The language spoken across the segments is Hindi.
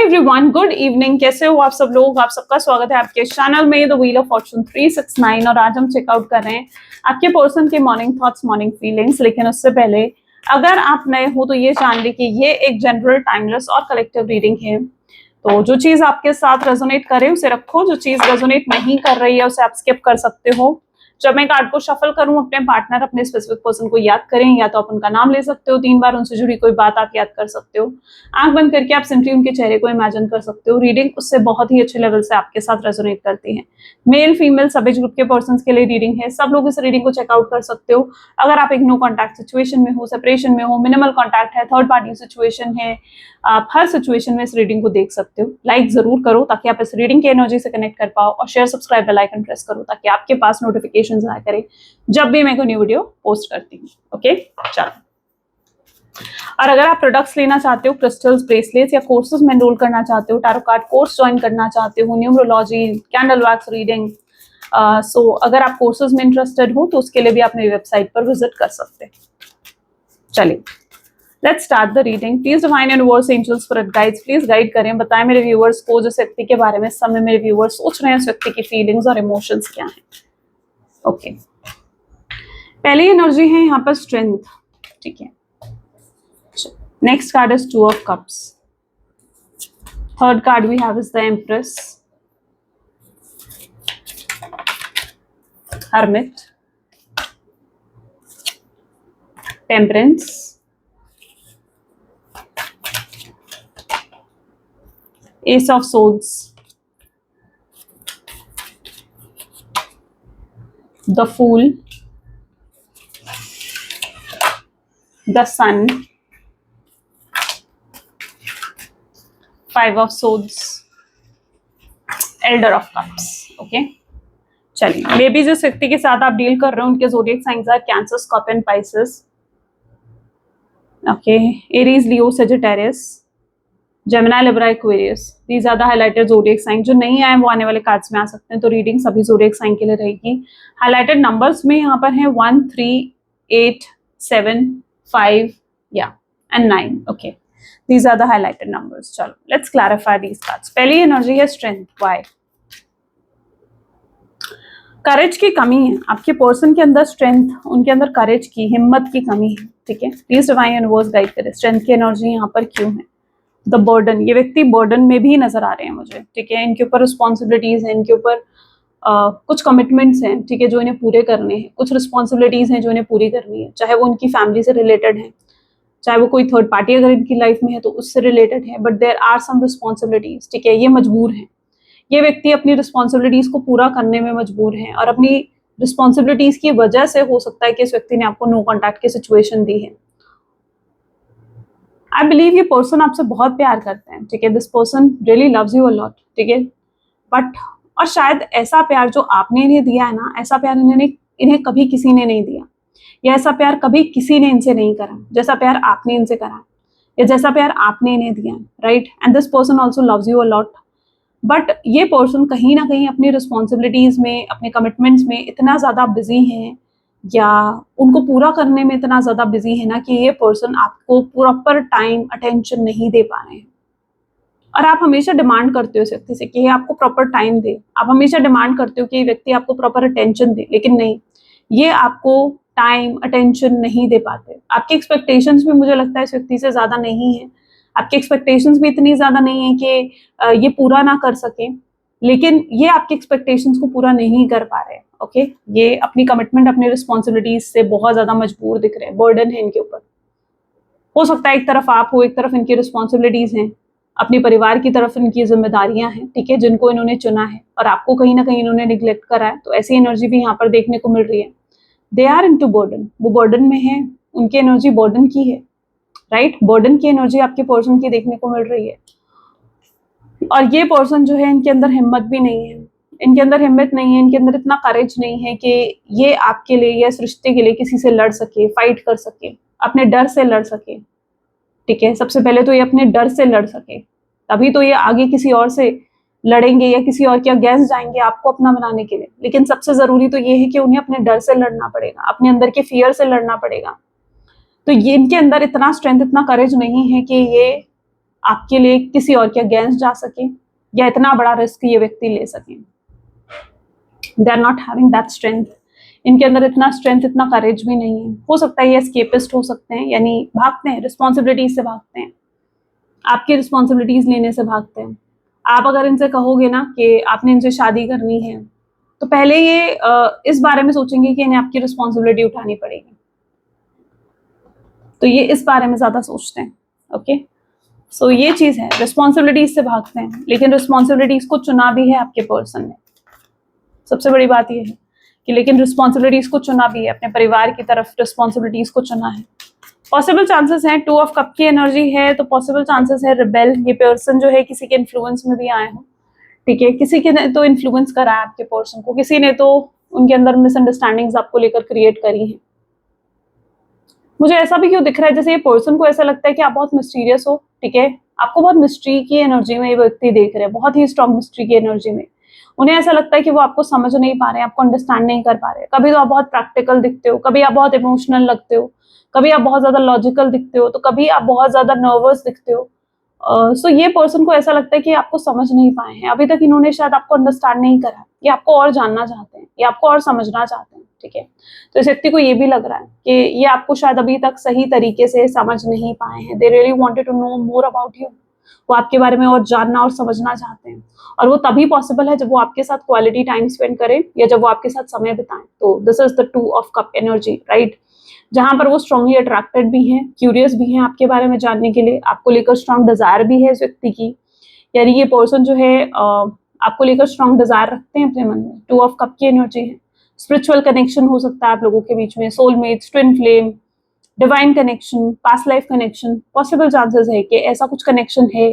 Everyone, good evening. कैसे हो आप सब लोग? आप सबका स्वागत है आपके चैनल में द व्हील ऑफ फॉर्चून 369। और आज हम चेकआउट कर रहे हैं आपके पर्सन के मॉर्निंग थॉट्स, मॉर्निंग फीलिंग्स। लेकिन उससे पहले अगर आप नए हो तो ये जान ले कि ये एक जनरल, टाइमलेस और कलेक्टिव रीडिंग है। तो जो चीज आपके साथ रेजोनेट करे उसे रखो, जो चीज रेजोनेट नहीं कर रही है उसे आप स्किप कर सकते हो। जब मैं कार्ड को शफल करूं, अपने पार्टनर, अपने स्पेसिफिक पर्सन को याद करें, या तो आप उनका नाम ले सकते हो 3 बार, उनसे जुड़ी कोई बात आप याद कर सकते हो। आंख बंद करके आप सिंपली उनके चेहरे को इमेजिन कर सकते हो। रीडिंग उससे बहुत ही अच्छे लेवल से आपके साथ रेजोनेट करती है। मेल फीमेल सभी ग्रुप के पर्सन के लिए रीडिंग है। सब लोग इस रीडिंग को चेकआउट कर सकते हो। अगर आप एक नो कॉन्टैक्ट सिचुएशन में हो, सेपरेशन में हो, मिनिमल कॉन्टैक्ट है, थर्ड पार्टी सिचुएशन है, आप हर सिचुएशन में इस रीडिंग को देख सकते हो। लाइक जरूर करो ताकि आप इस रीडिंग की एनर्जी से कनेक्ट कर पाओ, और share, subscribe, bell icon press करो ताकि आपके पास नोटिफिकेशंस आया करे जब भी मैं कोई न्यू वीडियो पोस्ट करती हूँ। ओके, चलो। और अगर आप प्रोडक्ट्स लेना चाहते हो, क्रिस्टल्स, ब्रेसलेट्स या कोर्सेज में एनरोल करना चाहते हो, टैरो कार्ड कोर्स ज्वाइन करना चाहते हो, न्यूमरोलॉजी, कैंडल वैक्स रीडिंग, सो अगर आप कोर्सेज में इंटरेस्टेड हो तो उसके लिए भी आप मेरी वेबसाइट पर विजिट कर सकते हैं। चलिए, let's start the reading. Please divine universe, angels, spirit guides please guide करें, बताएं मेरे व्यूअर्स को जिस व्यक्ति के बारे में इस समय मेरे व्यूअर्स सोच रहे हैं, उस व्यक्ति की फीलिंग्स और इमोशंस क्या हैं। ओके, पहली एनर्जी है यहाँ पर स्ट्रेंथ। ठीक है, next card is 2 of Cups. Third card we have is the Empress, Hermit, Temperance, Ace of Swords, the Fool, the Sun, 5 of Swords, Elder of Cups. Okay, चलिए। मे बी जिस व्यक्ति के साथ आप डील कर रहे हो उनके zodiac signs are Cancer, Scorpion, Pisces. Okay, Aries, Leo, Sagittarius, Gemini, Libra, Aquarius. These are the highlighted zodiac sign. जो नहीं आए वो आने वाले कार्ड्स में आ सकते हैं। तो रीडिंग सभी ज़ोडिएक साइन के लिए रहेगी। हाइलाइटेड नंबर्स में यहाँ पर है 1, 3, 8, 7, 5 या and 9। Okay, these are the highlighted numbers. चलो, let's clarify these cards. पहली एनर्जी है स्ट्रेंथ। Why? करेज की कमी है आपके पर्सन के अंदर। स्ट्रेंथ, उनके अंदर करेज की, हिम्मत की कमी है। ठीक है, प्लीज डिवाइन यूनिवर्स गाइड करे स्ट्रेंथ की एनर्जी यहाँ पर क्यों है। द बर्डन, ये व्यक्ति बर्डन में भी नजर आ रहे हैं मुझे। ठीक है, इनके ऊपर रिस्पॉन्सिबिलिटीज हैं, इनके ऊपर कुछ कमिटमेंट्स हैं, ठीक है, जो इन्हें पूरे करने हैं। कुछ रिस्पॉन्सिबिलिटीज हैं जो इन्हें पूरी करनी है, चाहे वो उनकी फैमिली से रिलेटेड है, चाहे वो कोई थर्ड पार्टी अगर इनकी लाइफ में है तो उससे रिलेटेड है। But there are some responsibilities. ठीक है, ये मजबूर हैं, ये व्यक्ति अपनी रिस्पॉन्सिबिलिटीज को पूरा करने में मजबूर हैं, और अपनी रिस्पॉन्सिबिलिटीज की वजह से हो सकता है कि इस व्यक्ति ने आपको नो कॉन्टैक्ट की सिचुएशन दी है। आई बिलीव ये पर्सन आपसे बहुत प्यार करते हैं। ठीक है, this person really loves you a lot. ठीक है, बट और शायद ऐसा प्यार जो आपने इन्हें दिया है ना, ऐसा प्यार इन्हें कभी किसी ने नहीं दिया, या ऐसा प्यार कभी किसी ने इनसे नहीं करा जैसा प्यार आपने इनसे करा, या जैसा प्यार आपने इन्हें दिया। Right, and this person also loves you a lot. But ये पर्सन कहीं ना कहीं अपनी रिस्पॉन्सिबिलिटीज में, अपने कमिटमेंट्स में इतना ज़्यादा बिजी हैं, या उनको पूरा करने में इतना ज़्यादा बिजी है ना, कि ये पर्सन आपको प्रॉपर टाइम, अटेंशन नहीं दे पा रहे हैं। और आप हमेशा डिमांड करते हो इस व्यक्ति से कि ये आपको प्रॉपर टाइम दे। आप हमेशा डिमांड करते हो कि ये व्यक्ति आपको प्रॉपर अटेंशन दे, लेकिन नहीं, ये आपको टाइम, अटेंशन नहीं दे पाते। आपकी एक्सपेक्टेशंस भी मुझे लगता है इस व्यक्ति से ज़्यादा नहीं है। आपकी एक्सपेक्टेशंस भी इतनी ज़्यादा नहीं है कि ये पूरा ना कर सके, लेकिन ये आपकी एक्सपेक्टेशंस को पूरा नहीं कर पा रहे। ओके, ये अपनी कमिटमेंट, अपनी रिस्पॉन्सिबिलिटीज से बहुत ज़्यादा मजबूर दिख रहे हैं। बर्डन है इनके ऊपर। हो सकता है एक तरफ आप हो, एक तरफ इनकी रिस्पॉन्सिबिलिटीज हैं, अपने परिवार की तरफ इनकी जिम्मेदारियां हैं। ठीक है, जिनको इन्होंने चुना है, और आपको कहीं ना कहीं इन्होंने निग्लेक्ट करा है। तो ऐसी एनर्जी भी यहाँ पर देखने को मिल रही है। दे आर इनटू बर्डन, वो बर्डन में है, उनकी एनर्जी बर्डन की है। राइट, बर्डन की एनर्जी आपके पर्सन की देखने को मिल रही है। और ये पर्सन जो है, इनके अंदर हिम्मत भी नहीं है, इनके अंदर हिम्मत नहीं है, इनके अंदर इतना करेज नहीं है कि ये आपके लिए या इस रिश्ते के लिए किसी से लड़ सके, फाइट कर सके, अपने डर से लड़ सके। ठीक है, सबसे पहले तो ये अपने डर से लड़ सके, तभी तो ये आगे किसी और से लड़ेंगे या किसी और के अगेंस्ट जाएंगे आपको अपना बनाने के लिए। लेकिन सबसे जरूरी तो ये है कि उन्हें अपने डर से लड़ना पड़ेगा, अपने अंदर के फियर से लड़ना पड़ेगा। तो ये इनके अंदर इतना स्ट्रेंथ, इतना करेज नहीं है कि ये आपके लिए किसी और के अगेंस्ट जा सके या इतना बड़ा रिस्क ये व्यक्ति ले सके। They are not having that strength, इनके अंदर इतना स्ट्रेंथ, इतना करेज भी नहीं है। हो सकता है ये एस्केपिस्ट हो सकते हैं, यानी भागते हैं, रिस्पॉन्सिबिलिटीज से भागते हैं, आपकी रिस्पॉन्सिबिलिटीज लेने से भागते हैं। आप अगर इनसे कहोगे ना कि आपने इनसे शादी करनी है, तो पहले ये इस बारे में सोचेंगे कि इन्हें आपकी रिस्पॉन्सिबिलिटी उठानी पड़ेगी, तो ये इस बारे में ज्यादा सोचते हैं। ओके, सो ये चीज है, रिस्पॉन्सिबिलिटीज से भागते हैं, लेकिन रिस्पॉन्सिबिलिटीज को चुना भी है आपके पर्सन ने। सबसे बड़ी बात ये है कि लेकिन रिस्पॉन्सिबिलिटीज को चुना भी है, अपने परिवार की तरफ रिस्पॉन्सिबिलिटीज को चुना है। पॉसिबल चांसेस हैं, 2 ऑफ कप की एनर्जी है तो पॉसिबल चांसेस है रिबेल, ये पर्सन जो है किसी के इन्फ्लुएंस में भी आए हो, ठीक है, किसी के ने तो इन्फ्लुएंस करा है आपके पर्सन को, किसी ने तो उनके अंदर मिसअंडरस्टैंडिंग्स आपको लेकर क्रिएट करी है। मुझे ऐसा भी क्यों दिख रहा है जैसे ये पर्सन को ऐसा लगता है कि आप बहुत मिस्टीरियस हो, ठीक है, आपको बहुत मिस्ट्री की एनर्जी में ये व्यक्ति देख रहे हैं, बहुत ही स्ट्रॉन्ग मिस्ट्री की एनर्जी में। उन्हें ऐसा लगता है कि वो आपको समझ नहीं पा रहे हैं, आपको अंडरस्टैंड नहीं कर पा रहे हैं। कभी तो आप बहुत प्रैक्टिकल दिखते हो, कभी आप बहुत इमोशनल लगते हो, कभी आप बहुत ज्यादा लॉजिकल दिखते हो, तो कभी आप बहुत ज्यादा नर्वस दिखते हो। सो ये पर्सन को ऐसा लगता है कि आपको समझ नहीं पाए हैं अभी तक, इन्होंने शायद आपको अंडरस्टैंड नहीं करा, ये आपको और जानना चाहते हैं, ये आपको और समझना चाहते हैं, ठीक है। तो इस व्यक्ति को ये भी लग रहा है कि ये आपको शायद अभी तक सही तरीके से समझ नहीं पाए हैं। They really wanted to know more about you, वो आपके बारे में और जानना और समझना चाहते हैं, और वो तभी पॉसिबल है जब वो आपके साथ क्वालिटी टाइम स्पेंड करें या जब वो आपके साथ समय बिताएं। तो this is the 2 of cup energy, right, जहां पर वो स्ट्रांगली अट्रैक्टेड भी हैं, क्यूरियस भी हैं आपके बारे में जानने के लिए, आपको लेकर स्ट्रांग डिजायर भी है इस व्यक्ति की, यानी ये पर्सन जो है आपको लेकर स्ट्रांग डिजायर रखते हैं अपने मन में। 2 ऑफ कप की एनर्जी है, स्पिरिचुअल कनेक्शन हो सकता है आप लोगों के बीच में, soulmates, twin flame, divine connection, past life connection, possible chances है कि ऐसा कुछ कनेक्शन है,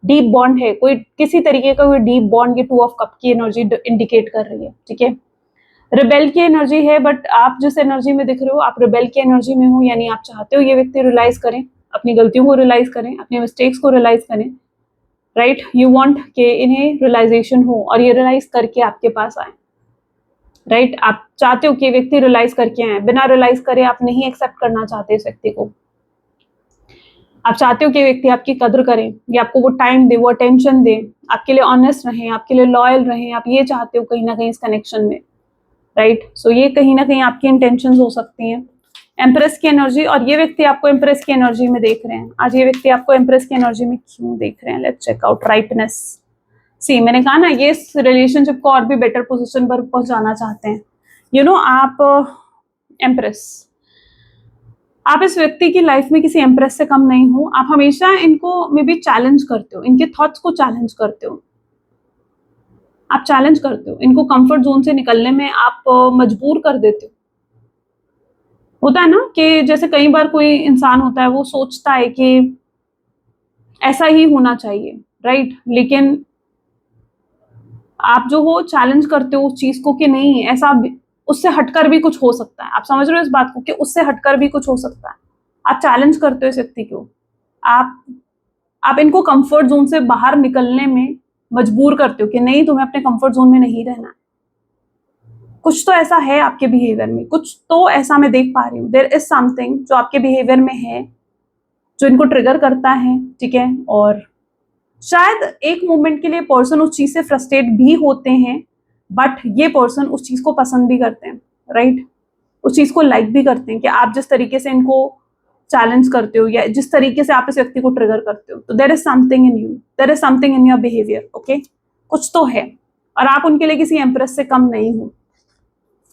डीप बॉन्ड है, कोई किसी तरीके का कोई डीप बॉन्ड ये 2 ऑफ कप की एनर्जी इंडिकेट कर रही है, ठीक है। रिबेल की एनर्जी है, बट आप जिस एनर्जी में दिख रहे हो आप रिबेल की एनर्जी में हो, यानी आप चाहते हो ये व्यक्ति रियलाइज करें, अपनी गलतियों को रियलाइज करें, अपने मिस्टेक्स को रियलाइज करें, राइट, यू वांट कि इन्हें रियलाइजेशन हो और ये रियलाइज करके आपके पास आए, राइट, आप चाहते हो कि व्यक्ति रियलाइज करके आए, बिना रियलाइज करे आप नहीं एक्सेप्ट करना चाहते इस व्यक्ति को। आप चाहते हो कि व्यक्ति आपकी कदर करें, ये आपको वो टाइम दे, वो अटेंशन दे, आपके लिए ऑनेस्ट रहें, आपके लिए लॉयल रहें, आप ये चाहते हो कहीं ना कहीं इस कनेक्शन में, राइट। सो ये कहीं ना कहीं आपकी इंटेंशंस हो सकती हैं। एम्प्रेस की एनर्जी, और ये व्यक्ति आपको एम्प्रेस की एनर्जी में देख रहे हैं। आज ये व्यक्ति आपको एम्प्रेस की एनर्जी में क्यों देख रहे हैं, लेट्स चेक आउट। राइटनेस, सी मैंने कहा ना, ये इस रिलेशनशिप को और भी बेटर पोजीशन पर पहुंचाना चाहते हैं। यू नो, आप एम्प्रेस, आप इस व्यक्ति की लाइफ में किसी एम्प्रेस से कम नहीं हो। आप हमेशा इनको मे बी चैलेंज करते हो, इनके थॉट्स को चैलेंज करते हो, आप चैलेंज करते हो इनको, कंफर्ट जोन से निकलने में आप मजबूर कर देते हो। होता है ना कि जैसे कई बार कोई इंसान होता है, वो सोचता है कि ऐसा ही होना चाहिए, राइट, लेकिन आप जो हो चैलेंज करते हो उस चीज को कि नहीं, ऐसा उससे हटकर भी कुछ हो सकता है। आप समझ रहे हो इस बात को कि उससे हटकर भी कुछ हो सकता है। आप चैलेंज करते हो इस व्यक्ति को, आप इनको कंफर्ट जोन से बाहर निकलने में मजबूर करते हो कि नहीं, तुम्हें अपने कंफर्ट जोन में नहीं रहना है। कुछ तो ऐसा है आपके बिहेवियर में, कुछ तो ऐसा मैं देख पा रही हूँ, देयर इज समथिंग जो आपके बिहेवियर में है जो इनको ट्रिगर करता है, ठीक है। और शायद एक मोमेंट के लिए पर्सन उस चीज से फ्रस्ट्रेट भी होते हैं, बट ये पर्सन उस चीज को पसंद भी करते हैं, राइट, उस चीज को लाइक भी करते हैं कि आप जिस तरीके से इनको चैलेंज करते हो या जिस तरीके से आप इस व्यक्ति को ट्रिगर करते हो। तो there is something in you, there is something in your behaviour, okay, कुछ तो है, और आप उनके लिए किसी एम्प्रेस से कम नहीं हो।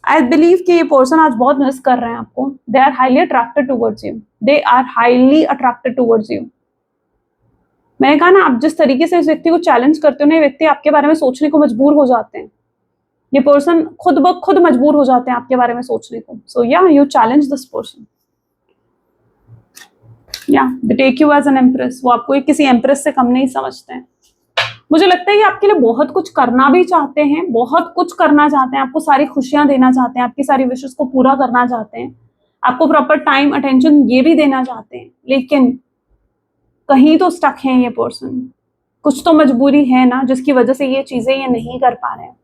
आई बिलीव कि ये पर्सन आज बहुत मिस कर रहे हैं आपको। They are highly attracted towards you, they are highly attracted towards you. मैंने कहा ना, आप जिस तरीके से इस व्यक्ति को चैलेंज करते हो ना, ये व्यक्ति आपके बारे में सोचने को मजबूर हो जाते हैं। ये पर्सन खुद ब खुद मजबूर हो जाते हैं आपके बारे में सोचने को। सो या यू चैलेंज दिस पर्सन, या they take you as an empress. वो आपको किसी एम्प्रेस से कम नहीं समझते हैं। मुझे लगता है कि आपके लिए बहुत कुछ करना भी चाहते हैं, बहुत कुछ करना चाहते हैं, आपको सारी खुशियां देना चाहते हैं, आपकी सारी विशेष को पूरा करना चाहते हैं, आपको प्रॉपर टाइम अटेंशन ये भी देना चाहते हैं, लेकिन कहीं तो स्टक है ये पर्सन। कुछ तो मजबूरी है ना जिसकी वजह से ये चीजें ये नहीं कर पा रहे हैं।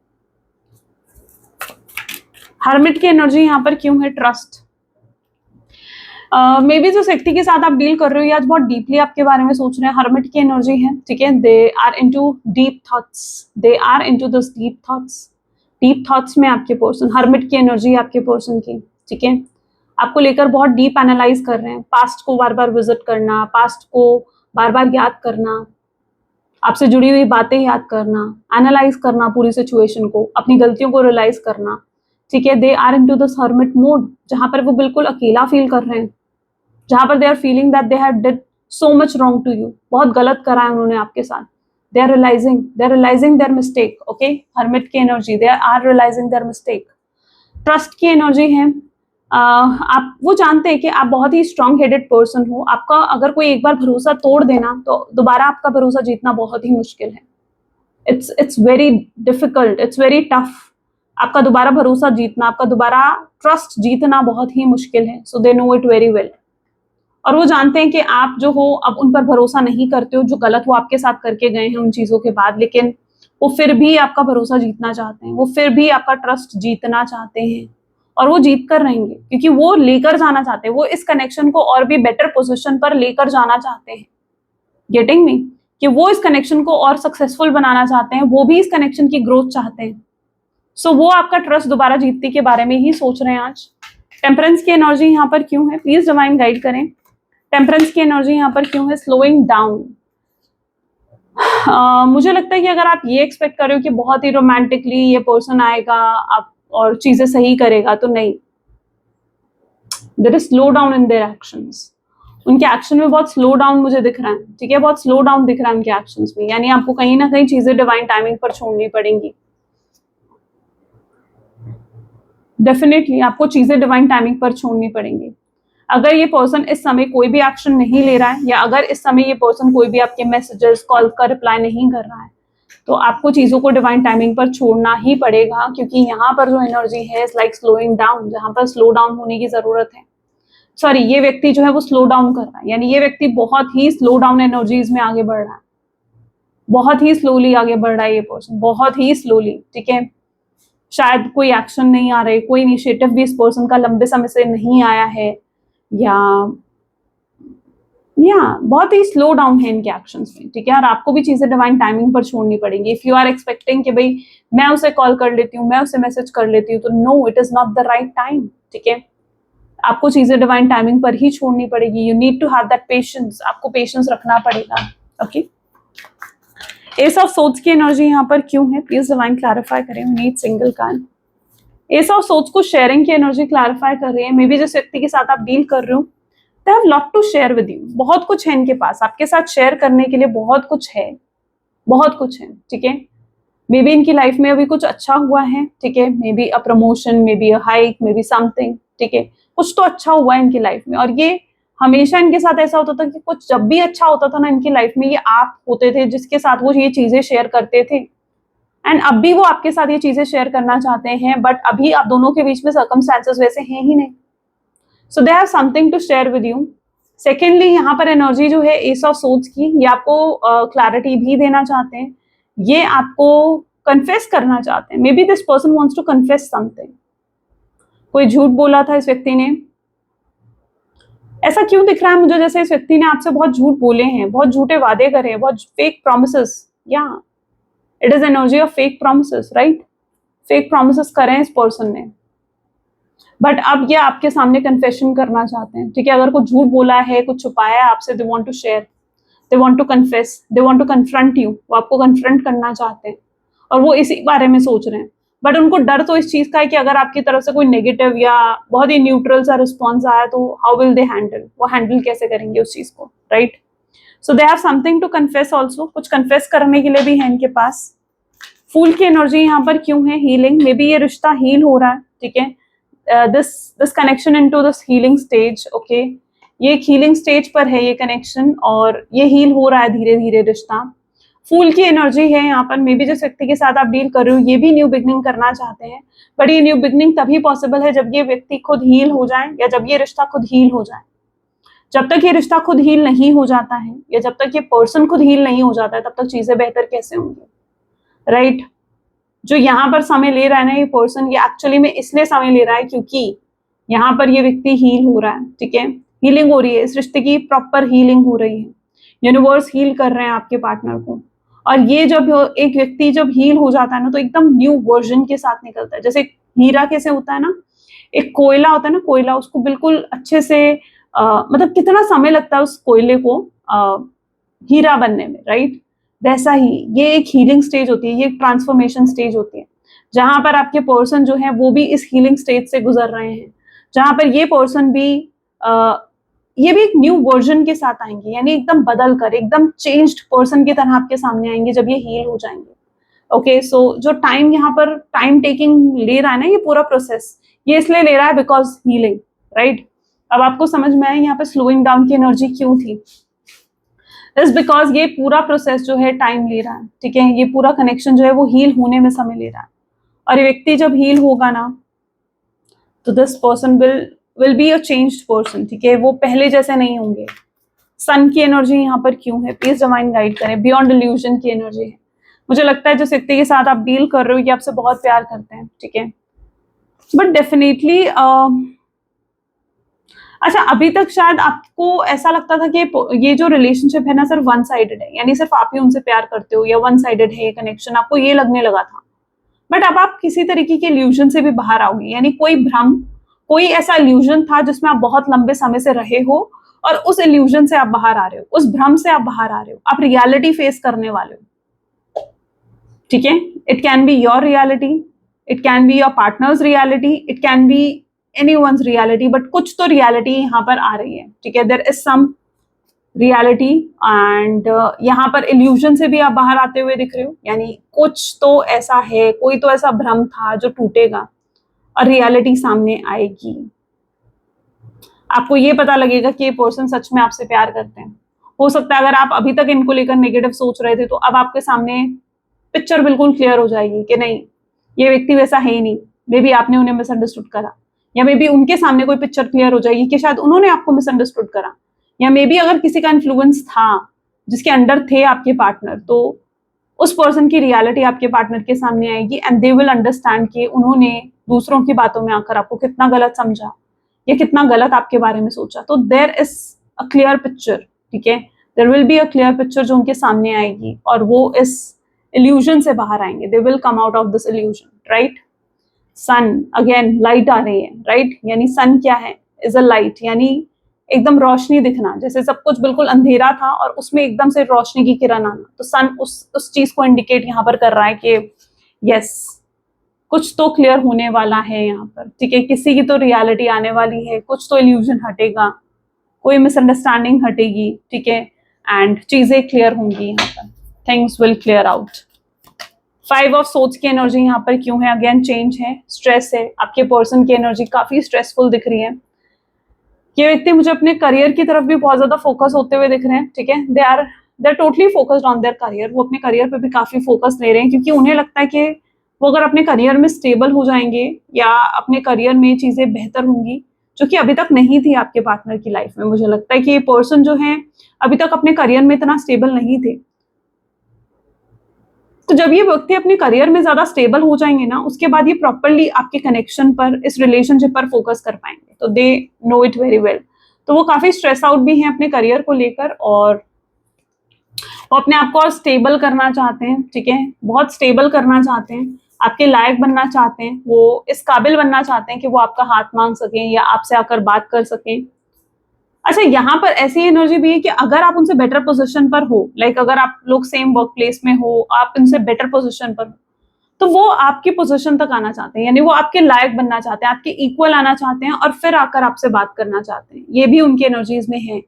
हर्मिट की एनर्जी यहाँ पर क्यों है? ट्रस्ट। मे बी जिस व्यक्ति के साथ आप डील कर रहे हो ये आज बहुत डीपली आपके बारे में सोच रहे हैं, हर्मिट की एनर्जी है, ठीक है। They are into deep thoughts, they are into this deep thoughts में आपके पर्सन, हर्मिट की एनर्जी है आपके पर्सन की, ठीक है। आपको लेकर बहुत डीप एनालाइज कर रहे हैं, पास्ट को बार बार विजिट करना, पास्ट को बार बार याद करना, आपसे जुड़ी हुई बातें याद करना, एनालाइज करना पूरी सिचुएशन को, अपनी गलतियों को रियलाइज करना, ठीक है। They are into this hermit mode, जहां पर वो बिल्कुल अकेला फील कर रहे हैं, जहां पर they are feeling that they have did so much wrong to you, बहुत गलत करा है उन्होंने आपके साथ। They are realizing their mistake, okay. Hermit की energy, they are realizing their mistake. Trust की एनर्जी है, आप वो जानते हैं कि आप बहुत ही स्ट्रांग हेडेड पर्सन हो, आपका अगर कोई एक बार भरोसा तोड़ देना तो दोबारा आपका भरोसा जीतना बहुत ही मुश्किल है। It's very difficult, it's very tough, आपका दोबारा भरोसा जीतना, आपका दोबारा ट्रस्ट जीतना बहुत ही मुश्किल है। So they know it very well. और वो जानते हैं कि आप जो हो अब उन पर भरोसा नहीं करते हो, जो गलत वो आपके साथ करके गए हैं उन चीजों के बाद, लेकिन वो फिर भी आपका भरोसा जीतना चाहते हैं, वो फिर भी आपका ट्रस्ट जीतना चाहते हैं, और वो जीत कर रहेंगे क्योंकि वो लेकर जाना चाहते हैं, वो इस कनेक्शन को और भी बेटर पोजीशन पर लेकर जाना चाहते हैं। Getting me? कि वो इस कनेक्शन को और सक्सेसफुल बनाना चाहते हैं, वो भी इस कनेक्शन की ग्रोथ चाहते हैं। सो वो आपका ट्रस्ट दोबारा जीतने के बारे में ही सोच रहे हैं आज। टेम्परेंस की एनर्जी यहाँ पर क्यों है, प्लीज डिवाइन गाइड करें। टेम्परेंस की एनर्जी यहाँ पर क्यों है, स्लोइंग डाउन। मुझे लगता है कि अगर आप ये एक्सपेक्ट कर रहे हो कि बहुत ही रोमांटिकली ये पर्सन आएगा आप और चीजें सही करेगा, तो नहीं। There is slow down in their actions, उनके एक्शन में बहुत स्लो डाउन मुझे दिख रहा है, ठीक है। बहुत स्लो डाउन दिख रहा है उनके एक्शंस में, यानी आपको कहीं ना कहीं चीजें डिवाइन टाइमिंग पर छोड़नी पड़ेंगी। डेफिनेटली आपको चीजें डिवाइन टाइमिंग पर छोड़नी पड़ेंगी। अगर ये पर्सन इस समय कोई भी एक्शन नहीं ले रहा है, या अगर इस समय ये पर्सन कोई भी आपके मैसेजेस कॉल का रिप्लाई नहीं कर रहा है, तो आपको चीजों को डिवाइन टाइमिंग पर छोड़ना ही पड़ेगा, क्योंकि यहाँ पर जो एनर्जी है इज लाइक स्लोइंग डाउन, जहां पर स्लो डाउन होने की जरूरत है। सॉरी, ये व्यक्ति जो है वो स्लो डाउन कर रहा है, यानी ये व्यक्ति बहुत ही स्लो डाउन एनर्जीज में आगे बढ़ रहा है, बहुत ही स्लोली आगे बढ़ रहा है ये पर्सन, बहुत ही स्लोली, ठीक है। शायद कोई एक्शन नहीं आ रहे, कोई इनिशिएटिव भी इस पर्सन का लंबे समय से नहीं आया है, या बहुत ही स्लो डाउन है इनके एक्शंस में, ठीक है। और आपको भी चीजें डिवाइन टाइमिंग पर छोड़नी पड़ेंगी। इफ यू आर एक्सपेक्टिंग कि भाई मैं उसे कॉल कर लेती हूँ, मैं उसे मैसेज कर लेती हूँ, तो no, it is not the right time, ठीक है। आपको चीजें डिवाइन टाइमिंग पर ही छोड़नी पड़ेगी। You need to have that patience, आपको पेशेंस रखना पड़ेगा, ओके। एस ऑफ सोर्ड्स की एनर्जी यहाँ पर क्यों है, प्लीज डिवाइन क्लैरिफाई करें। We need single card. Ace of swords को शेयरिंग की एनर्जी क्लैरिफाई कर रही है। मे बी जिस व्यक्ति के साथ आप डील कर रहे हो, they have lot to share with you, बहुत कुछ है इनके पास आपके साथ शेयर करने के लिए, बहुत कुछ है, बहुत कुछ है, ठीक है। मे बी इनकी लाइफ में अभी कुछ अच्छा हुआ है, ठीक है। May be a promotion, may be a hike, may be something, ठीक है। कुछ तो अच्छा हुआ है इनकी लाइफ में, और ये हमेशा इनके साथ ऐसा होता था कि कुछ जब भी अच्छा होता था ना इनकी लाइफ में, ये आप होते थे जिसके साथ वो ये चीजें शेयर करते थे। एंड अब भी वो आपके साथ ये चीजें शेयर करना चाहते हैं, बट अभी आप दोनों के बीच में सर्कमस्टेंसेस वैसे हैं ही नहीं। So they have something to share with you. Secondly, यहाँ पर एनर्जी जो है एस ऑफ सोर्ड्स की, ये आपको क्लैरिटी भी देना चाहते हैं, ये आपको कन्फेस करना चाहते हैं। Maybe this person wants to confess something. कोई झूठ बोला था इस व्यक्ति ने, ऐसा क्यों दिख रहा है मुझे जैसे इस व्यक्ति ने आपसे बहुत झूठ बोले हैं, बहुत झूठे वादे करे हैं, बहुत फेक प्रॉमिसेस। या it is energy of fake promises, right. Fake promises करे हैं इस पर्सन ने, बट अब ये आपके सामने कन्फेशन करना चाहते हैं, ठीक है। अगर कुछ झूठ बोला है, कुछ छुपाया है आपसे, they want to share, they want to confess, they want to confront you, वो आपको कन्फ्रंट करना चाहते हैं, और वो इसी बारे में सोच रहे हैं। बट उनको डर तो इस चीज का है कि अगर आपकी तरफ से कोई नेगेटिव या बहुत ही न्यूट्रल सा रिस्पॉन्स आया, तो हाउ विल दे हैंडल, वो हैंडल कैसे करेंगे उस चीज को, right. So they have something to confess also, कुछ कन्फेस करने के लिए भी है इनके पास। फूल की एनर्जी यहाँ पर क्यों है, हीलिंग। मे बी ये रिश्ता हील हो रहा है, ठीक है। this connection into this healing stage, okay, ये एक हीलिंग स्टेज पर है ये कनेक्शन, और ये हील हो रहा है धीरे धीरे रिश्ता। फूल की एनर्जी है यहाँ पर। मे बी जिस व्यक्ति के साथ आप डील कर रहे हो, ये भी न्यू बिगनिंग करना चाहते हैं, बट ये न्यू बिगनिंग तभी पॉसिबल है जब ये व्यक्ति खुद हील हो जाए, या जब ये रिश्ता खुद हील हो जाए। जब तक ये रिश्ता खुद हील नहीं हो जाता है, या जब तक ये पर्सन खुद हील नहीं हो जाता है, तब तक चीजें बेहतर कैसे होंगी, राइट। जो यहाँ पर समय ले रहा है ना ये पर्सन, ये एक्चुअली में इसलिए समय ले रहा है क्योंकि यहाँ पर ये व्यक्ति हील हो रहा है, ठीक है। हीलिंग हो रही है, इस रिश्ते की प्रॉपर हीलिंग हो रही है, यूनिवर्स हील कर रहे हैं आपके पार्टनर को। और ये जब एक व्यक्ति जब हील हो जाता है ना, तो एकदम न्यू वर्जन के साथ निकलता है। जैसे हीरा कैसे होता है ना, एक कोयला होता है ना, कोयला उसको बिल्कुल अच्छे से मतलब कितना समय लगता है उस कोयले को हीरा बनने में, राइट? वैसा ही ये एक हीलिंग स्टेज होती है, ये एक ट्रांसफॉर्मेशन स्टेज होती है, जहां पर आपके पर्सन जो है वो भी इस हीलिंग स्टेज से गुजर रहे हैं, जहां पर ये पर्सन भी ये भी एक न्यू वर्जन के साथ आएंगे, यानी एकदम बदल कर एकदम चेंज्ड पर्सन की तरह आपके सामने आएंगे जब ये हील हो जाएंगे। ओके, सो जो टाइम यहाँ पर टाइम टेकिंग ले रहा है ना ये पूरा प्रोसेस, ये इसलिए ले रहा है बिकॉज हीलिंग, राइट? अब आपको समझ में आया यहाँ पे स्लोइंग डाउन की एनर्जी क्यों थी? इज बिकॉज ये पूरा प्रोसेस जो है टाइम ले रहा है, ठीक है? ये पूरा कनेक्शन जो है वो हील होने में समय ले रहा है, और ये व्यक्ति जब हील होगा ना, तो this person will be a changed person, ठीक है? वो पहले जैसे नहीं होंगे। सन की एनर्जी यहाँ पर क्यों है? प्लीज डिवाइन गाइड करें। बियॉन्ड इल्यूजन की एनर्जी है। मुझे लगता है जो व्यक्ति के साथ आप डील कर रहे हो ये आपसे बहुत प्यार करते हैं, ठीक है? बट डेफिनेटली अच्छा, अभी तक शायद आपको ऐसा लगता था कि ये जो रिलेशनशिप है ना सिर्फ वन साइडेड है, यानी सिर्फ आप ही उनसे प्यार करते हो, या वन साइडेड है ये कनेक्शन, आपको ये लगने लगा था। बट अब आप किसी तरीके के इल्यूजन से भी बाहर आओगे, यानी कोई भ्रम, कोई ऐसा इल्यूजन था जिसमें आप बहुत लंबे समय से रहे हो, और उस इल्यूजन से आप बाहर आ रहे हो, उस भ्रम से आप बाहर आ रहे हो, आप रियलिटी फेस करने वाले हो, ठीक है? It can be your reality, it can be your partners reality, it can be anyone's reality, but कुछ तो रियलिटी यहाँ पर आ रही है, ठीक है? There is some reality, and यहाँ पर इल्यूजन से भी आप बाहर आते हुए दिख रहे हो, यानी कुछ तो ऐसा है, कोई तो ऐसा भ्रम था जो टूटेगा और रियलिटी सामने आएगी। आपको ये पता लगेगा कि ये पर्सन सच में आपसे प्यार करते हैं। हो सकता है अगर आप अभी तक इनको लेकर नेगेटिव सोच रहे थे, तो अब आपके सामने पिक्चर बिल्कुल क्लियर हो जाएगी कि नहीं, ये व्यक्ति वैसा है ही नहीं, मे बी आपने उन्हें मिसअंडरस्टूड करा, या मे बी उनके सामने कोई पिक्चर क्लियर हो जाएगी कि शायद उन्होंने आपको मिसअंडरस्टूड करा, या मे बी अगर किसी का इन्फ्लुएंस था जिसके अंडर थे आपके पार्टनर, तो उस पर्सन की रियलिटी आपके पार्टनर के सामने आएगी, एंड दे विल अंडरस्टैंड कि उन्होंने दूसरों की बातों में आकर आपको कितना गलत समझा या कितना गलत आपके बारे में सोचा। तो there is a clear picture, ठीक है? There will be a clear picture जो उनके सामने आएगी, और वो इस इल्यूजन से बाहर आएंगे, they will come out of this illusion, right? Sun, again light आ रही है, राइट? यानी सन क्या है? इज अ लाइट, यानी एकदम रोशनी दिखना, जैसे सब कुछ बिल्कुल अंधेरा था और उसमें एकदम से रोशनी की किरण आना। तो सन उस चीज को इंडिकेट यहाँ पर कर रहा है कि यस, कुछ तो क्लियर होने वाला है यहाँ पर, ठीक है? किसी की तो रियलिटी आने वाली है, कुछ तो इल्यूजन हटेगा, कोई मिसअंडरस्टैंडिंग हटेगी, ठीक है? एंड चीजें क्लियर होंगी यहाँ पर, things will clear out. 5 of swords की एनर्जी यहाँ पर क्यों है? अगेन चेंज है, स्ट्रेस है, आपके पर्सन की एनर्जी काफी स्ट्रेसफुल दिख रही है। ये व्यक्ति मुझे अपने करियर की तरफ भी बहुत ज्यादा फोकस होते हुए दिख रहे हैं, ठीक है? They are totally focused on their career, वो अपने करियर पे भी काफी फोकस ले रहे हैं, क्योंकि उन्हें लगता है कि वो अगर अपने करियर में स्टेबल हो जाएंगे या अपने करियर में चीजें बेहतर होंगी, जो कि अभी तक नहीं थी आपके पार्टनर की लाइफ में। मुझे लगता है कि ये पर्सन जो है अभी तक अपने करियर में इतना स्टेबल नहीं थे, तो जब ये व्यक्ति अपने करियर में ज्यादा स्टेबल हो जाएंगे ना, उसके बाद ये प्रॉपरली आपके कनेक्शन पर, इस रिलेशनशिप पर फोकस कर पाएंगे। तो दे नो इट वेरी वेल। तो वो काफी स्ट्रेस आउट भी हैं अपने करियर को लेकर, और वो अपने आप को और स्टेबल करना चाहते हैं, ठीक है? बहुत स्टेबल करना चाहते हैं, आपके लायक बनना चाहते हैं, वो इस काबिल बनना चाहते हैं कि वो आपका हाथ मांग सकें या आपसे आकर बात कर सकें। अच्छा, यहाँ पर ऐसी एनर्जी भी है कि अगर आप उनसे बेटर पोजीशन पर हो, लाइक अगर आप लोग सेम वर्क प्लेस में हो, आप उनसे बेटर पोजीशन पर हो, तो वो आपकी पोजीशन तक आना चाहते हैं, यानी वो आपके लायक बनना चाहते हैं, आपके इक्वल आना चाहते हैं, और फिर आकर आपसे बात करना चाहते हैं। ये भी उनकी एनर्जीज में है,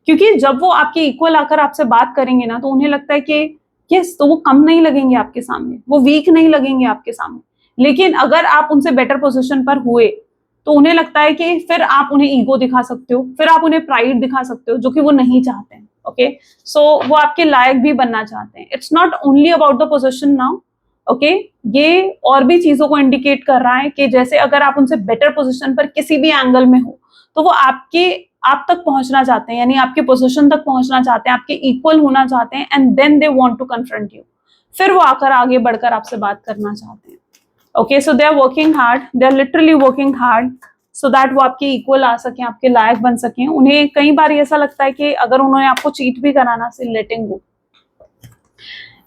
क्योंकि जब वो आपके इक्वल आकर आपसे बात करेंगे ना, तो उन्हें लगता है कि यस, तो वो कम नहीं लगेंगे आपके सामने, वो वीक नहीं लगेंगे आपके सामने। लेकिन अगर आप उनसे बेटर पोजीशन पर हुए, तो उन्हें लगता है कि फिर आप उन्हें ईगो दिखा सकते हो, फिर आप उन्हें प्राइड दिखा सकते हो, जो कि वो नहीं चाहते हैं। ओके, सो वो आपके लायक भी बनना चाहते हैं। It's not only about the position now, okay? ये और भी चीजों को इंडिकेट कर रहा है कि जैसे अगर आप उनसे बेटर पोजीशन पर किसी भी एंगल में हो, तो वो आप तक पहुंचना चाहते हैं, यानी आपके पोजीशन तक पहुंचना चाहते हैं, आपके इक्वल होना चाहते हैं, and then they want to confront you. फिर वो आकर आगे बढ़कर आपसे बात करना चाहते हैं। Okay, so they are working hard, they are literally working hard. So that वो आपके इक्वल आ सकें, आपके लायक बन सकें। उन्हें कई बार ऐसा लगता है कि अगर उन्होंने आपको चीट भी कराना, से लेटिंग गो।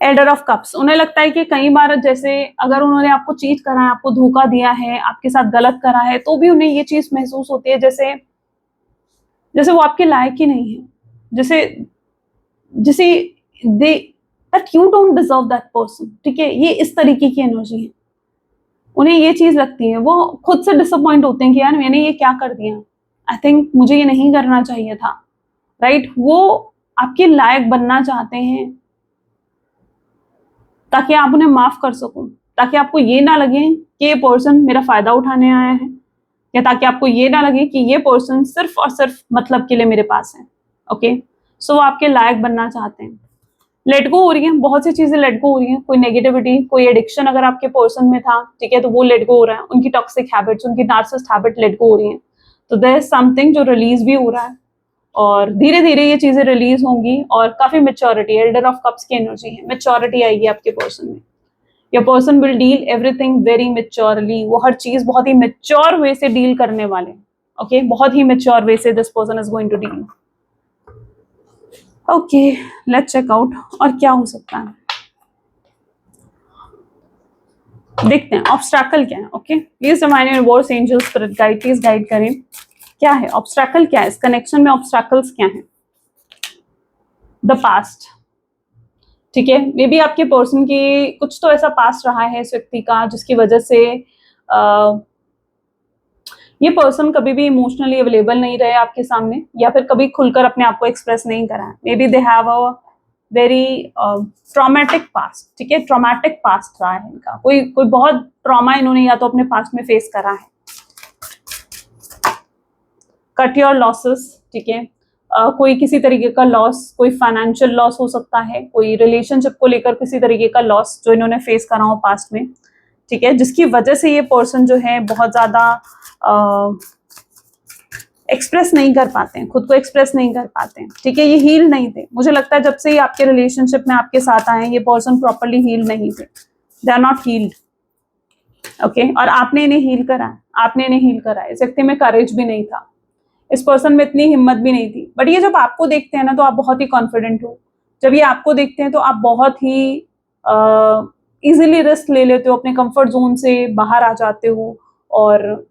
एल्डर ऑफ कप्स, उन्हें लगता है कि कई बार जैसे अगर उन्होंने आपको चीट करा है, आपको धोखा दिया है, आपके साथ गलत करा है, तो भी उन्हें ये चीज महसूस होती है जैसे जैसे वो आपके लायक ही नहीं है, जैसे जैसे they that you don't deserve that person. ठीक है, ये इस तरीके की एनर्जी है, उन्हें ये चीज लगती है। वो खुद से डिसअपॉइंट होते हैं कि यार मैंने ये क्या कर दिया, आई थिंक मुझे ये नहीं करना चाहिए था, राइट। वो आपके लायक बनना चाहते हैं ताकि आप उन्हें माफ कर सको, ताकि आपको ये ना लगे कि ये पर्सन मेरा फायदा उठाने आया है, या ताकि आपको ये ना लगे कि ये पर्सन सिर्फ और सिर्फ मतलब के लिए मेरे पास है। ओके, सो वो आपके लायक बनना चाहते हैं। लेट गो हो रही है, बहुत सी चीजें लेट गो हो रही हैं। कोई नेगेटिविटी, कोई एडिक्शन अगर आपके पर्सन में था, ठीक है, तो वो लेट गो हो रहा है। उनकी टॉक्सिक हैबिट्स, उनकी नार्सिसिस्ट हैबिट लेट गो हो रही है। तो देयर इज समथिंग जो रिलीज भी हो रहा है, और धीरे धीरे ये चीजें रिलीज होंगी। और काफी मेच्योरिटी, एल्डर ऑफ कप्स की एनर्जी है, मेच्योरिटी आएगी आपके पर्सन में। Your person will deal everything very maturely. वो हर चीज बहुत ही मेच्योर वे से डील करने वाले। ओके, बहुत ही मेच्योर वे से this person is going to deal. Okay, let's check out और क्या हो सकता है, देखते हैं ऑब्स्ट्रैकल क्या है। Okay, please remind your words, angel, spirit guide, please guide करें क्या है ऑब्स्ट्रैकल, क्या है इस कनेक्शन में, ऑब्स्ट्रैकल्स क्या है। द पास्ट, ठीक है, मे बी आपके पर्सन की कुछ तो ऐसा पास्ट रहा है इस व्यक्ति का जिसकी वजह से ये पर्सन कभी भी इमोशनली अवेलेबल नहीं रहे आपके सामने, या फिर कभी खुलकर अपने आप को एक्सप्रेस नहीं करा है। May be they have a very traumatic past. ठीक है, ट्रॉमेटिक पास्ट रहा है इनका, कोई कोई बहुत ट्रॉमा इन्होंने या तो अपने पास्ट में फेस करा है। कट योर लॉसेस, ठीक है, कोई किसी तरीके का लॉस, कोई फाइनेंशियल लॉस हो सकता है, कोई रिलेशनशिप को लेकर किसी तरीके का लॉस जो इन्होंने फेस करा हो पास्ट में। ठीक है, जिसकी वजह से ये पर्सन जो है बहुत ज्यादा एक्सप्रेस नहीं कर पाते हैं, खुद को एक्सप्रेस नहीं कर पाते हैं। ठीक है, ये हील नहीं थे। मुझे लगता है जब से ये आपके रिलेशनशिप में आपके साथ आए, ये पर्सन प्रॉपरली हील नहीं थे, they are not healed. Okay, और आपने इन्हें हील करा, आपने इन्हें हील करा। इस व्यक्ति में करेज भी नहीं था, इस पर्सन में इतनी हिम्मत भी नहीं थी। बट ये जब आपको देखते हैं ना, तो आप बहुत ही कॉन्फिडेंट हो। जब ये आपको देखते हैं तो आप बहुत ही इजीली रिस्क ले लेते हो, अपने कंफर्ट जोन से बाहर आ जाते हो और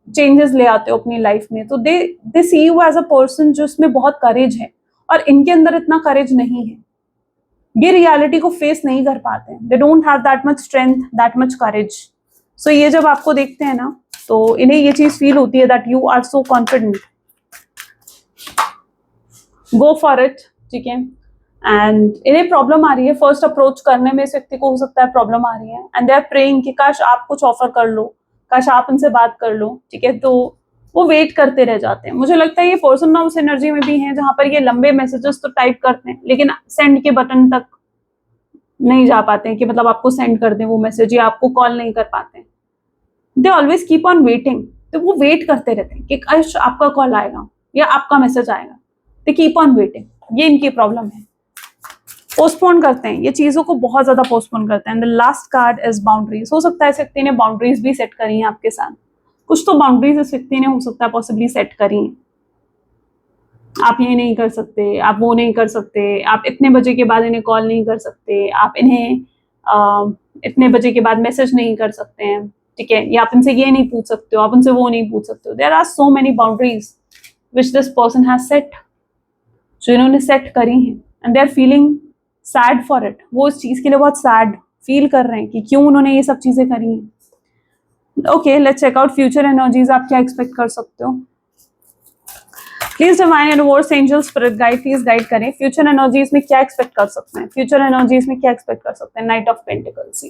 चेंजेस ले आते हो अपनी लाइफ में। तो दे सी यू एज अ पर्सन जो इसमें बहुत करेज है, और इनके अंदर इतना करेज नहीं है। ये रियलिटी को फेस नहीं कर पाते हैं, they don't have that much strength, that much courage. So ये जब आपको देखते हैं ना, तो इन्हें ये चीज फील होती है that you are so confident, go for it. ठीक है, एंड इन्हें प्रॉब्लम आ रही है फर्स्ट अप्रोच करने में, इस व्यक्ति को हो सकता है प्रॉब्लम आ रही है, एंड दे आर प्रेइंग कि काश आप कुछ ऑफर कर लो, काश आप इनसे बात कर लो। ठीक है, तो वो वेट करते रह जाते हैं। मुझे लगता है ये पर्सन ना उस एनर्जी में भी है जहां पर ये लंबे मैसेजेस तो टाइप करते हैं, लेकिन सेंड के बटन तक नहीं जा पाते हैं कि मतलब आपको सेंड कर दें वो मैसेज, या आपको कॉल नहीं कर पाते हैं। They always keep on waiting, तो वो वेट करते रहते हैं कि काश आपका कॉल आएगा या आपका मैसेज आएगा। दे कीप ऑन वेटिंग, ये इनकी प्रॉब्लम है। पोस्टपोन करते हैं, ये चीजों को बहुत ज्यादा पोस्टपोन करते हैं। The last card is boundaries. हो सकता है इस व्यक्ति ने बाउंड्रीज भी सेट करी हैं आपके साथ, कुछ तो बाउंड्रीज इस व्यक्ति ने हो सकता है पॉसिबली सेट करी हैं। आप ये नहीं कर सकते, आप वो नहीं कर सकते, आप इतने बजे के बाद इन्हें कॉल नहीं कर सकते, आप इन्हें इतने बजे के बाद मैसेज नहीं कर सकते हैं। ठीक है, या आप इनसे ये नहीं पूछ सकते हो, आप उनसे वो नहीं पूछ सकते हो। There are so many boundaries which this person has set, जो इन्होंने सेट करी हैं, and they are feeling sad for it. वो इस चीज के लिए बहुत सैड फील कर रहे हैं कि क्यों उन्होंने ये सब चीजें करी हैं। Okay, let's check out future energies, आप क्या एक्सपेक्ट कर सकते हो। Please divine universe, angel, spirit guide, please guide करें फ्यूचर एनर्जीज में क्या एक्सपेक्ट कर सकते हैं, फ्यूचर एनर्जीज में क्या एक्सपेक्ट कर सकते हैं। Knight of pentacles,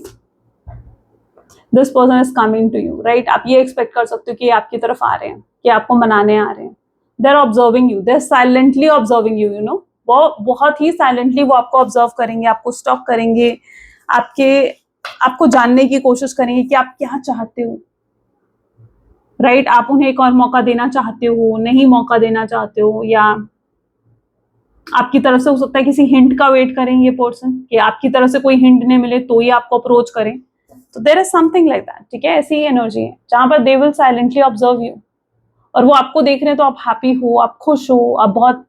this person is coming to you, right. आप ये एक्सपेक्ट कर सकते हो कि आपकी तरफ आ रहे हैं, कि आपको मनाने आ रहे हैं। They are observing you, they are silently observing you, you know, बहुत ही साइलेंटली वो आपको ऑब्जर्व करेंगे, आपको स्टॉक करेंगे, आपको जानने की कोशिश करेंगे कि आप क्या चाहते हो, राइट। आप उन्हें एक और मौका देना चाहते हो, नहीं मौका देना चाहते हो, या आपकी तरफ से हो सकता है किसी हिंट का वेट करें ये पर्सन, कि आपकी तरफ से कोई हिंट नहीं मिले तो ही आपको अप्रोच करें। तो there is something like that, ठीक है। ऐसी ही एनर्जी है जहां पर they will silently observe you, और वो आपको देख रहे हैं तो आप हैप्पी हो, आप खुश हो, आप बहुत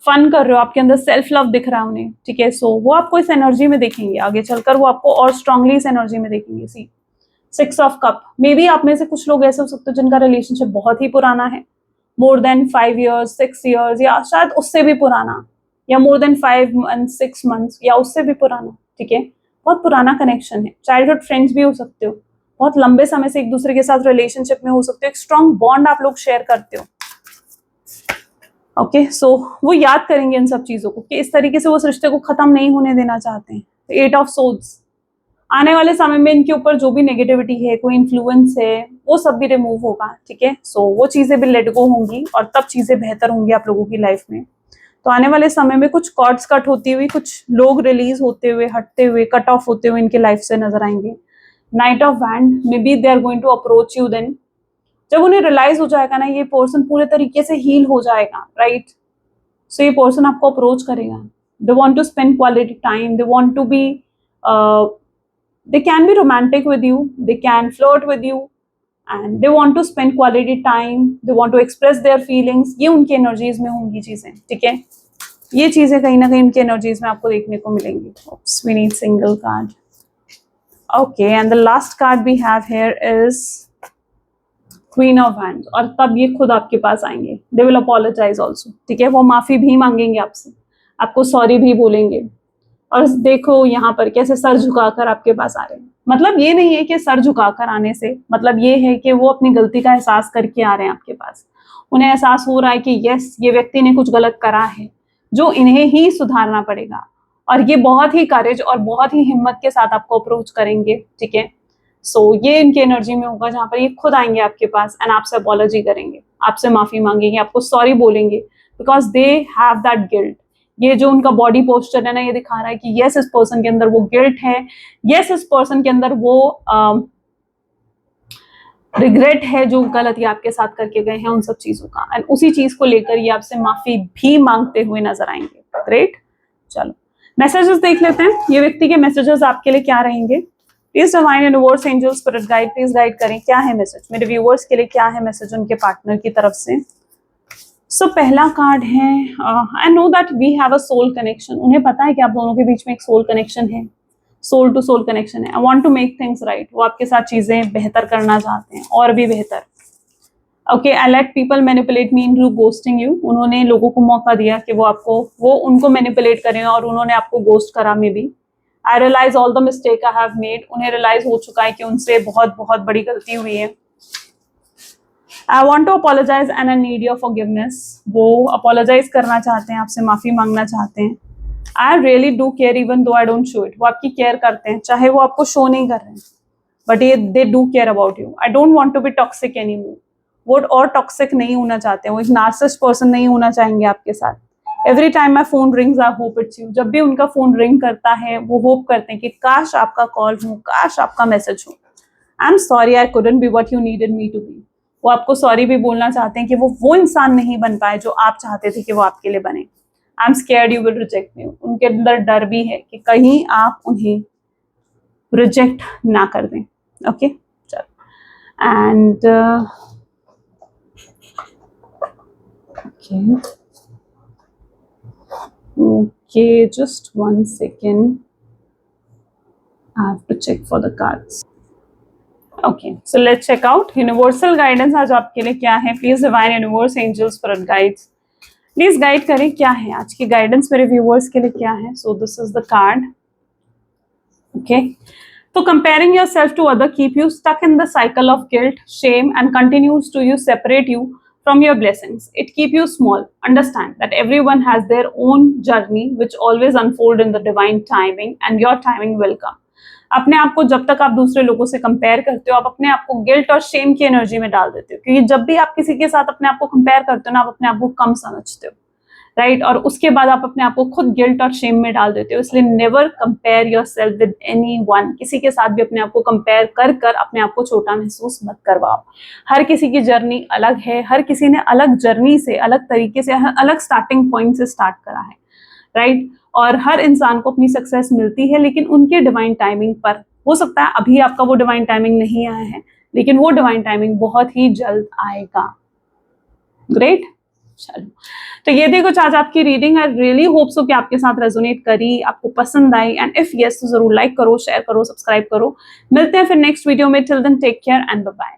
फन कर रहे हो, आपके अंदर सेल्फ लव दिख रहा है उन्हें, ठीक है। सो वो आपको इस एनर्जी में देखेंगे, आगे चलकर वो आपको और स्ट्रांगली इस एनर्जी में देखेंगे। सी 6 ऑफ कप, मे बी आप में से कुछ लोग ऐसे हो सकते हो जिनका रिलेशनशिप बहुत ही पुराना है, मोर देन 5 years 6 years, या शायद उससे भी पुराना, या मोर देन 5 months 6 months, या उससे भी पुराना, ठीक है। बहुत पुराना कनेक्शन है, चाइल्डहुड फ्रेंड्स भी हो सकते हो, बहुत लंबे समय से एक दूसरे के साथ रिलेशनशिप में हो सकते हो, एक स्ट्रॉन्ग बॉन्ड आप लोग शेयर करते हो। ओके, सो वो याद करेंगे इन सब चीजों को कि इस तरीके से वो उस रिश्ते को खत्म नहीं होने देना चाहते हैं। 8 ऑफ सोर्ड्स, आने वाले समय में इनके ऊपर जो भी नेगेटिविटी है, कोई इन्फ्लुएंस है, वो सब भी रिमूव होगा, ठीक है। सो वो चीजें भी लेट गो होंगी और तब चीजें बेहतर होंगी आप लोगों की लाइफ में। तो आने वाले समय में कुछ कॉर्ड्स कट होती हुई, कुछ लोग रिलीज होते हुए, हटते हुए, कट ऑफ होते हुए इनके लाइफ से नजर आएंगे। Knight of wands, maybe they are going to approach you then, जब उन्हें रियलाइज हो जाएगा ना ये पर्सन पूरे तरीके से हील हो जाएगा, राइट। सो ये पर्सन आपको अप्रोच करेगा, they want to spend quality time, they want to be, they can be romantic with you, they can flirt with you, and they want to spend quality time, they want to express their feelings। ये उनकी एनर्जीज में होंगी चीजें, ठीक है। ये चीजें कहीं ना कहीं उनकी एनर्जीज में आपको देखने को मिलेंगी। Oops, we need single card. Okay, and the last card we have here is Queen of Wands, और तब ये खुद आपके पास आएंगे, they will apologize also, ठीक है। वो माफी भी मांगेंगे आपसे, आपको सॉरी भी बोलेंगे, और देखो यहाँ पर कैसे सर झुकाकर आपके पास आ रहे हैं। मतलब ये नहीं है कि सर झुकाकर आने से मतलब ये है कि वो अपनी गलती का एहसास करके आ रहे हैं आपके पास, उन्हें एहसास हो रहा है कि यस ये व्यक्ति ने कुछ गलत करा है जो इन्हें ही सुधारना पड़ेगा, और ये बहुत ही करेज और बहुत ही हिम्मत के साथ आपको अप्रोच करेंगे, ठीक है। सो ये इनकी एनर्जी में होगा जहां पर ये खुद आएंगे आपके पास एंड आपसे अपॉलॉजी करेंगे, आपसे माफी मांगेंगे, आपको सॉरी बोलेंगे, because they have that guilt. ये जो उनका बॉडी पोस्चर है ना, ये दिखा रहा है कि यस इस पर्सन के अंदर वो गिल्ट है, यस इस पर्सन के अंदर वो रिग्रेट है जो गलती आपके साथ करके गए हैं उन सब चीजों का, एंड उसी चीज को लेकर ये आपसे माफी भी मांगते हुए नजर आएंगे। ग्रेट, चलो मैसेजेस देख लेते हैं, ये व्यक्ति के मैसेजेस आपके लिए क्या रहेंगे। Please divine universe angel spirit guide, please guide करें क्या है मैसेज मेरे व्यूअर्स के लिए, क्या है मैसेज उनके पार्टनर की तरफ से। सो पहला कार्ड है, I know that we have a soul connection. उन्हें पता है कि आप दोनों के बीच में एक सोल कनेक्शन है, सोल टू सोल कनेक्शन है। I want to make things right, वो आपके साथ चीजें बेहतर करना चाहते हैं और भी बेहतर। Okay, I let people manipulate me into ghosting you. उन्होंने लोगों को मौका दिया कि वो उनको मैनिपुलेट करें और उन्होंने आपको गोस्ट करा maybe. I realise all the mistake I have made, उन्हें रियलाइज हो चुका है कि उनसे बहुत बहुत बड़ी गलती हुई है। I want to apologise and I need your forgiveness, वो अपोलोजाइज करना चाहते हैं, आपसे माफी मांगना चाहते हैं। I really do care even though I don't show it, वो आपकी केयर करते हैं चाहे वो आपको शो नहीं कर रहे हैं, बट ये they do care about you. I don't want to be toxic any more, वो और टॉक्सिक नहीं होना चाहते हैं, वो एक नार्सिसिस्ट पर्सन नहीं होना चाहेंगे आपके साथ। Every time my phone rings I hope it's you, जब भी उनका फोन रिंग करता है वो होप करते हैं कि काश आपका कॉल हो, काश आपका मैसेज हो। I am sorry I couldn't be what you needed me to be, वो आपको सॉरी भी बोलना चाहते हैं कि वो इंसान नहीं बन पाए जो आप चाहते थे कि वो आपके लिए बने। I am scared you will reject me, उनके अंदर डर भी है कि कहीं आप उन्हें रिजेक्ट ना कर दें। ओके, चलो and okay, just 1 second, I have to check for the cards. Okay, so let's check out universal guidance आज आपके लिए क्या है। Please divine universe angels spirit guides, please guide करें क्या है आज की गाइडेंस मेरे व्यूअर्स के लिए क्या है। So this is the card. Okay, तो comparing yourself to other keep you stuck in the cycle of guilt, shame and continues to separate you from your blessings. It keep you small. Understand that everyone has their own journey which always unfold in the divine timing and your timing will come. अपने आप को जब तक आप दूसरे लोगों से कंपेयर करते हो, आप अपने आप को गिल्ट और शेम की एनर्जी में डाल देते हो, क्योंकि जब भी आप किसी के साथ अपने आप को कंपेयर करते हो ना, आप अपने आप को कम समझते हो, राइट। और उसके बाद आप अपने आप को खुद गिल्ट और शेम में डाल देते हो। इसलिए never compare yourself with anyone, किसी के साथ भी अपने आप को कंपेयर कर अपने आप को छोटा महसूस मत करवाओ। हर किसी की जर्नी अलग है, हर किसी ने अलग जर्नी से, अलग तरीके से, अलग स्टार्टिंग पॉइंट से स्टार्ट करा है, राइट। और हर इंसान को अपनी सक्सेस मिलती है लेकिन उनके डिवाइन टाइमिंग पर, हो सकता है अभी आपका वो डिवाइन टाइमिंग नहीं आया है, लेकिन वो डिवाइन टाइमिंग बहुत ही जल्द आएगा। ग्रेट। चलो, तो ये देखो आज आपकी reading. I really hope so कि आपके साथ रेजोनेट करी, आपको पसंद आई, एंड इफ यस तो जरूर लाइक करो, शेयर करो, सब्सक्राइब करो। मिलते हैं फिर नेक्स्ट वीडियो में। Till then take care and bye bye.